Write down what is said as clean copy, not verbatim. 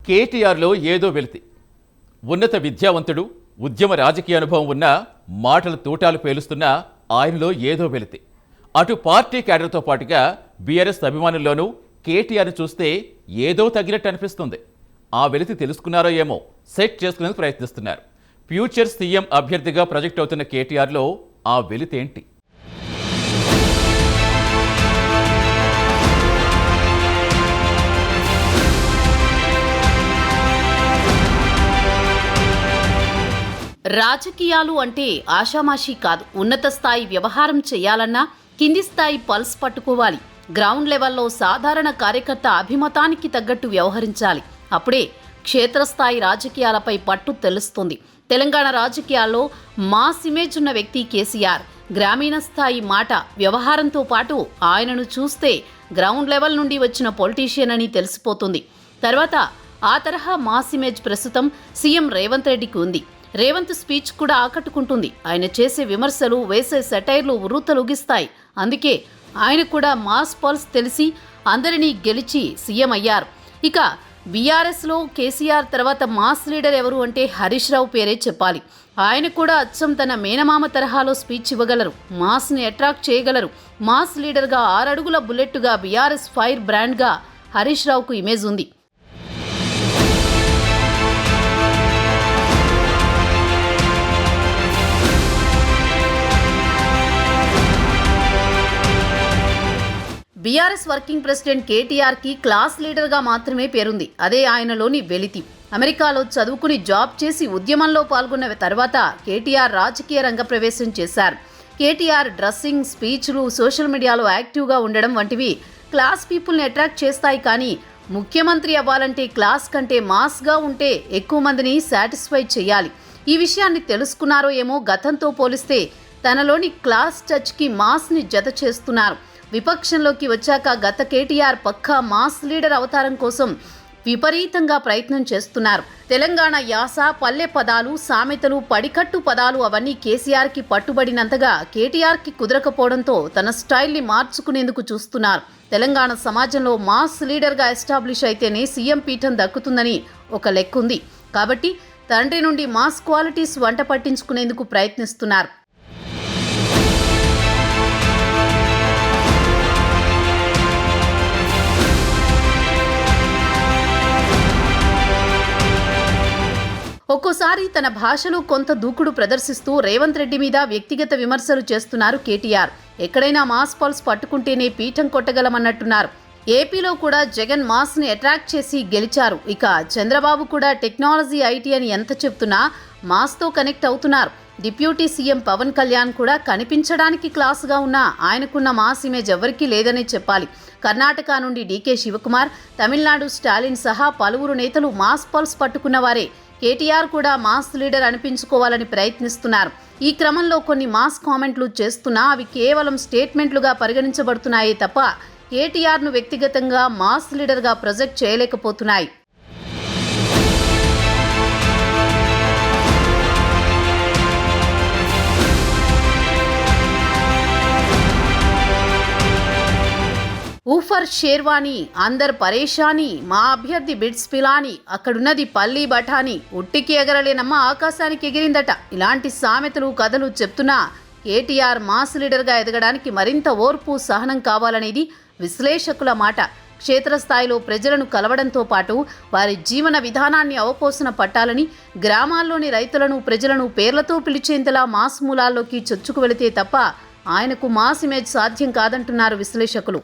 కేటీఆర్లో ఏదో వెలితి. ఉన్నత విద్యావంతుడు, ఉద్యమ రాజకీయ అనుభవం ఉన్న, మాటల తూటాలు పేలుస్తున్న ఆయనలో ఏదో వెలితి. అటు పార్టీ క్యాడర్తో పాటుగా బీఆర్ఎస్ అభిమానుల్లోనూ కేటీఆర్ని చూస్తే ఏదో తగినట్టు అనిపిస్తుంది. ఆ వెలితి తెలుసుకున్నారో ఏమో సెట్ చేసుకునేందుకు ప్రయత్నిస్తున్నారు. ఫ్యూచర్ సీఎం అభ్యర్థిగా ప్రాజెక్ట్ అవుతున్న కేటీఆర్లో ఆ వెలితేంటి? రాజకీయాలు అంటే ఆషామాషీ కాదు. ఉన్నత స్థాయి వ్యవహారం చేయాలన్నా కింది స్థాయి పల్స్ పట్టుకోవాలి. గ్రౌండ్ లెవెల్లో సాధారణ కార్యకర్త అభిమతానికి తగ్గట్టు వ్యవహరించాలి. అప్పుడే క్షేత్రస్థాయి రాజకీయాలపై పట్టు తెలుస్తుంది. తెలంగాణ రాజకీయాల్లో మాస్ ఇమేజ్ ఉన్న వ్యక్తి కేసీఆర్. గ్రామీణ స్థాయి మాట వ్యవహారంతో పాటు ఆయనను చూస్తే గ్రౌండ్ లెవెల్ నుండి వచ్చిన పొలిటీషియన్ అని తెలిసిపోతుంది. తర్వాత ఆ తరహా మాస్ ఇమేజ్ ప్రస్తుతం సీఎం రేవంత్ రెడ్డికి ఉంది. రేవంత్ స్పీచ్ కూడా ఆకట్టుకుంటుంది. ఆయన చేసే విమర్శలు, వేసే సెటైర్లు ఉర్రూతలూగిస్తాయి. అందుకే ఆయన కూడా మాస్ పల్స్ తెలిసి అందరినీ గెలిచి సీఎం అయ్యారు. ఇక బీఆర్ఎస్లో కేసీఆర్ తర్వాత మాస్ లీడర్ ఎవరు అంటే హరీష్ రావు పేరే చెప్పాలి. ఆయన కూడా అచ్చం తన మేనమామ తరహాలో స్పీచ్ ఇవ్వగలరు. మాస్ని అట్రాక్ట్ చేయగలరు. మాస్ లీడర్గా 6 అడుగుల బుల్లెట్టుగా బీఆర్ఎస్ ఫైర్ బ్రాండ్గా హరీష్ రావుకు ఇమేజ్ ఉంది. బీఆర్ఎస్ వర్కింగ్ ప్రెసిడెంట్ కేటీఆర్కి క్లాస్ లీడర్గా మాత్రమే పేరుంది. అదే ఆయనలోని వెలితి. అమెరికాలో చదువుకుని జాబ్ చేసి ఉద్యమంలో పాల్గొన్న తర్వాత కేటీఆర్ రాజకీయ రంగ ప్రవేశం చేశారు. కేటీఆర్ డ్రెస్సింగ్, స్పీచ్లు, సోషల్ మీడియాలో యాక్టివ్గా ఉండడం వంటివి క్లాస్ పీపుల్ని అట్రాక్ట్ చేస్తాయి. కానీ ముఖ్యమంత్రి అవ్వాలంటే క్లాస్ కంటే మాస్గా ఉంటే ఎక్కువ మందిని సాటిస్ఫై చేయాలి. ఈ విషయాన్ని తెలుసుకున్నారో ఏమో గతంతో పోలిస్తే తనలోని క్లాస్ టచ్కి మాస్ని జత చేస్తున్నారు. విపక్షంలోకి వచ్చాక గత కేటీఆర్ పక్కా మాస్ లీడర్ అవతారం కోసం విపరీతంగా ప్రయత్నం చేస్తున్నారు. తెలంగాణ యాస, పల్లె పదాలు, సామెతలు, పడికట్టు పదాలు అవన్నీ కేసీఆర్కి పట్టుబడినంతగా కేటీఆర్కి కుదరకపోవడంతో తన స్టైల్ని మార్చుకునేందుకు చూస్తున్నారు. తెలంగాణ సమాజంలో మాస్ లీడర్గా ఎస్టాబ్లిష్ అయితేనే సీఎం పీఠం దక్కుతుందని ఒక లెక్కుంది. కాబట్టి తండ్రి నుండి మాస్ క్వాలిటీస్ వంట పట్టించుకునేందుకు ప్రయత్నిస్తున్నారు. ఒక్కోసారి తన భాషలో కొంత దూకుడు ప్రదర్శిస్తూ రేవంత్ రెడ్డి మీద వ్యక్తిగత విమర్శలు చేస్తున్నారు కేటీఆర్. ఎక్కడైనా మాస్ పల్స్ పట్టుకుంటేనే పీఠం కొట్టగలమన్నట్టున్నారు. ఏపీలో కూడా జగన్ మాస్ని అట్రాక్ట్ చేసి గెలిచారు. ఇక చంద్రబాబు కూడా టెక్నాలజీ, ఐటీ అని ఎంత చెప్తున్నా మాస్తో కనెక్ట్ అవుతున్నారు. డిప్యూటీ సీఎం పవన్ కళ్యాణ్ కూడా కనిపించడానికి క్లాసుగా ఉన్న ఆయనకున్న మాస్ ఇమేజ్ ఎవరికీ లేదనే చెప్పాలి. కర్ణాటక నుండి డీకే శివకుమార్, తమిళనాడు స్టాలిన్ సహా పలువురు నేతలు మాస్ పల్స్ పట్టుకున్నవారే. కేటీఆర్ కూడా మాస్ లీడర్ అనిపించుకోవాలని ప్రయత్నిస్తున్నారు. ఈ క్రమంలో కొన్ని మాస్ కామెంట్లు చేస్తున్నా అవి కేవలం స్టేట్మెంట్లుగా పరిగణించబడుతున్నాయే తప్ప కేటీఆర్ను వ్యక్తిగతంగా మాస్ లీడర్గా ప్రొజెక్ట్ చేయలేకపోతున్నాయి. ఊఫర్ షేర్వాణి, అందర్ పరేషాని, మా అభ్యర్థి బిట్స్ పిలాని, అక్కడున్నది పల్లీ బఠాని, ఉట్టికి ఎగరలేనమ్మ ఆకాశానికి ఎగిరిందట. ఇలాంటి సామెతలు, కథలు చెప్తున్నా కేటీఆర్ మాస్ లీడర్గా ఎదగడానికి మరింత ఓర్పు, సహనం కావాలనేది విశ్లేషకుల మాట. క్షేత్రస్థాయిలో ప్రజలను కలవడంతో పాటు వారి జీవన విధానాన్ని అవపోసన పట్టాలని, గ్రామాల్లోని రైతులను, ప్రజలను పేర్లతో పిలిచేంతలా మాస్ మూలాల్లోకి చొచ్చుకు వెళితే తప్ప ఆయనకు మాస్ ఇమేజ్ సాధ్యం కాదంటున్నారు విశ్లేషకులు.